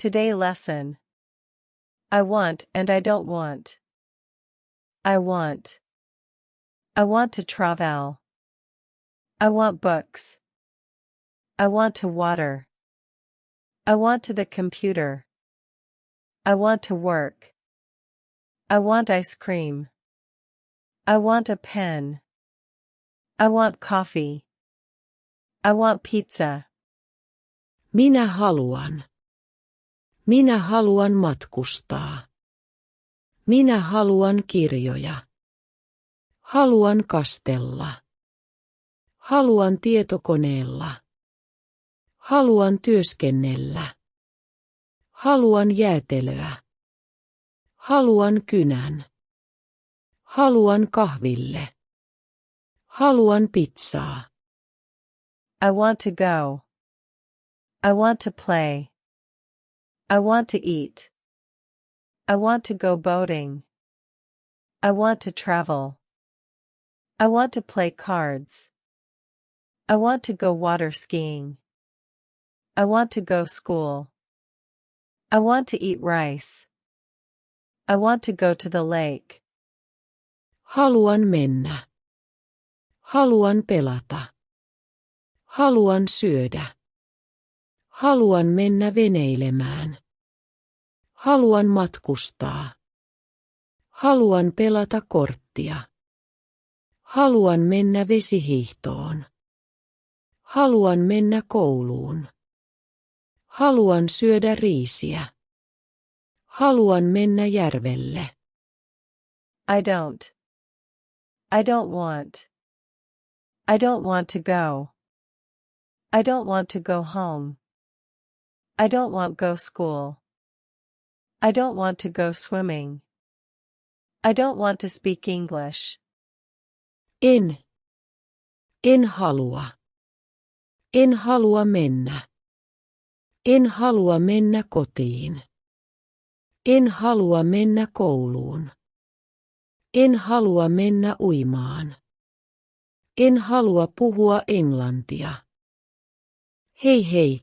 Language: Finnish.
Today lesson. I want and I don't want. I want. I want to travel. I want books. I want to water. I want to the computer. I want to work. I want ice cream. I want a pen. I want coffee. I want pizza. Minä haluan. Minä haluan matkustaa. Minä haluan kirjoja. Haluan kastella. Haluan tietokoneella. Haluan työskennellä. Haluan jäätelöä. Haluan kynän. Haluan kahville. Haluan pizzaa. I want to go. I want to play. I want to eat. I want to go boating. I want to travel. I want to play cards. I want to go water skiing. I want to go school. I want to eat rice. I want to go to the lake. Haluan mennä. Haluan pelata. Haluan syödä. Haluan mennä veneilemään. Haluan matkustaa. Haluan pelata korttia. Haluan mennä vesihiihtoon. Haluan mennä kouluun. Haluan syödä riisiä. Haluan mennä järvelle. I don't. I don't want. I don't want to go. I don't want to go home. I don't want go school. I don't want to go swimming. I don't want to speak English. En halua. En halua mennä. En halua mennä kotiin. En halua mennä kouluun. En halua mennä uimaan. En halua puhua englantia. Hei hei,